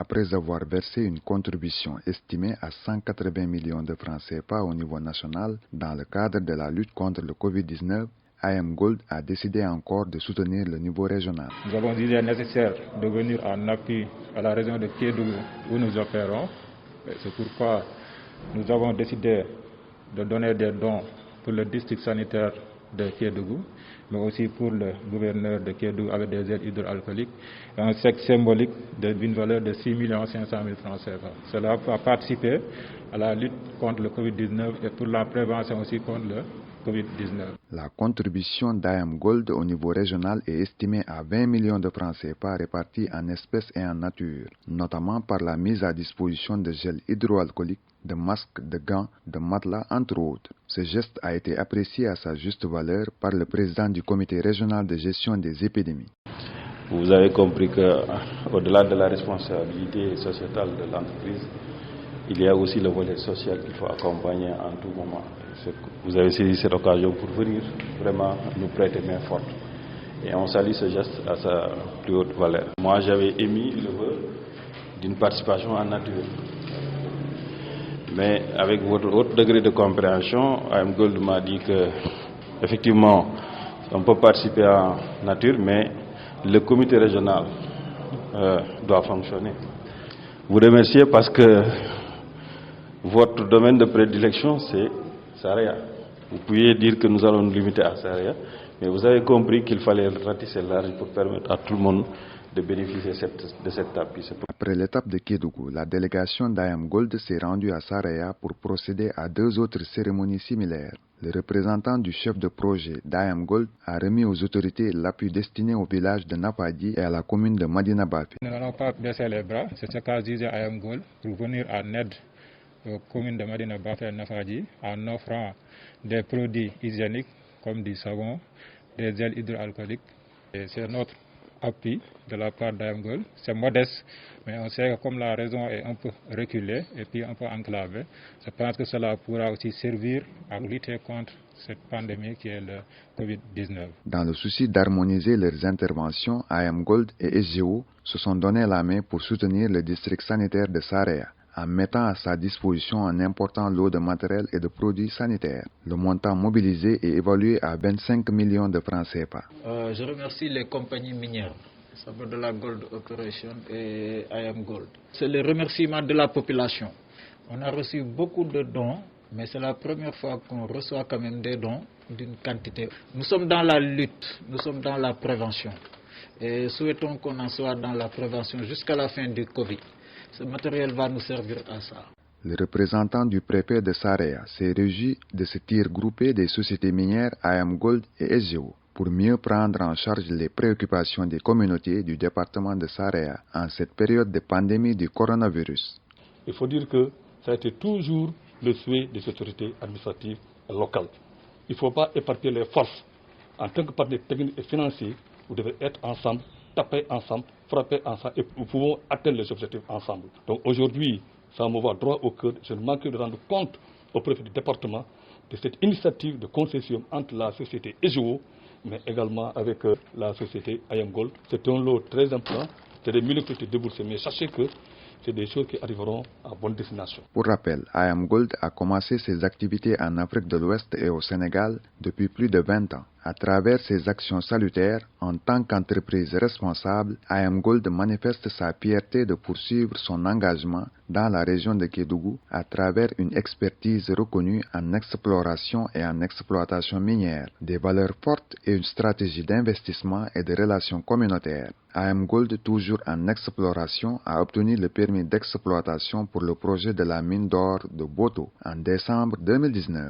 après avoir versé une contribution estimée à 180 millions de francs CFA au niveau national dans le cadre de la lutte contre le Covid-19, IAM Gold a décidé encore de soutenir le niveau régional. Nous avons jugé nécessaire de venir en appui à la région de Kédougou où nous opérons. C'est pourquoi nous avons décidé de donner des dons pour le district sanitaire de Kédougou, mais aussi pour le gouverneur de Kédougou avec des aides hydroalcooliques, un chèque symbolique d'une valeur de 6 500 000 francs CFA. Cela va participer à la lutte contre le Covid-19 et pour la prévention aussi contre le Covid-19. La contribution d'IAM Gold au niveau régional est estimée à 20 millions de francs CFA répartis en espèces et en nature, notamment par la mise à disposition de gel hydroalcoolique, de masques, de gants, de matelas, entre autres. Ce geste a été apprécié à sa juste valeur par le président du comité régional de gestion des épidémies. Vous avez compris qu'au-delà de la responsabilité sociétale de l'entreprise, il y a aussi le volet social qu'il faut accompagner en tout moment. Vous avez saisi cette occasion pour venir vraiment nous prêter main forte. Et on salue ce geste à sa plus haute valeur. Moi, j'avais émis le vœu d'une participation en nature. Mais avec votre haut degré de compréhension, IAM Gold m'a dit que effectivement, on peut participer en nature, mais le comité régional doit fonctionner. Vous remerciez parce que votre domaine de prédilection, c'est Saraya. Vous pouviez dire que nous allons nous limiter à Saraya, mais vous avez compris qu'il fallait ratisser large pour permettre à tout le monde de bénéficier de cette appui. Après l'étape de Kédougou, la délégation d'IAM Gold s'est rendue à Saraya pour procéder à 2 autres cérémonies similaires. Le représentant du chef de projet d'IAM Gold a remis aux autorités l'appui destiné au village de Nafadji et à la commune de Madina Bafi. Nous n'allons pas baisser les bras, c'est ce qu'a dit IAM Gold pour venir en aide aux communes de Madina Bafi et Nafadji en offrant des produits hygiéniques comme du savon, des gels hydroalcooliques. C'est notre appui de la part d'IAM Gold. C'est modeste, mais on sait que comme la région est un peu reculée et puis un peu enclavée, je pense que cela pourra aussi servir à lutter contre cette pandémie qui est le Covid-19. Dans le souci d'harmoniser leurs interventions, IAM Gold et SGO se sont donné la main pour soutenir le district sanitaire de Saraya, en mettant à sa disposition un important lot de matériel et de produits sanitaires. Le montant mobilisé est évalué à 25 millions de francs CFA. Je remercie les compagnies minières, de Gold Operation et IAM Gold. C'est le remerciement de la population. On a reçu beaucoup de dons, mais c'est la première fois qu'on reçoit quand même des dons d'une quantité. Nous sommes dans la lutte, nous sommes dans la prévention. Et souhaitons qu'on en soit dans la prévention jusqu'à la fin du Covid. Ce matériel va nous servir à ça. Le représentant du préfet de Saraya s'est réjoui de ce tir groupé des sociétés minières IAM Gold et SGO pour mieux prendre en charge les préoccupations des communautés du département de Saraya en cette période de pandémie du coronavirus. Il faut dire que ça a été toujours le souhait des autorités administratives locales. Il ne faut pas éparpiller les forces. En tant que partenaires techniques et financiers, vous devez être ensemble, taper ensemble, frapper ensemble et nous pouvons atteindre les objectifs ensemble. Donc aujourd'hui, ça me va droit au cœur. Je ne manque de rendre compte au préfet du département de cette initiative de concession entre la société SGO, mais également avec la société IAM Gold. C'est un lot très important, c'est des milliers de déboursés, mais sachez que c'est des choses qui arriveront à bonne destination. Pour rappel, IAM Gold a commencé ses activités en Afrique de l'Ouest et au Sénégal depuis plus de 20 ans. À travers ses actions salutaires, en tant qu'entreprise responsable, IAM Gold manifeste sa fierté de poursuivre son engagement dans la région de Kédougou à travers une expertise reconnue en exploration et en exploitation minière, des valeurs fortes et une stratégie d'investissement et de relations communautaires. IAM Gold, toujours en exploration, a obtenu le permis d'exploitation pour le projet de la mine d'or de Boto en décembre 2019.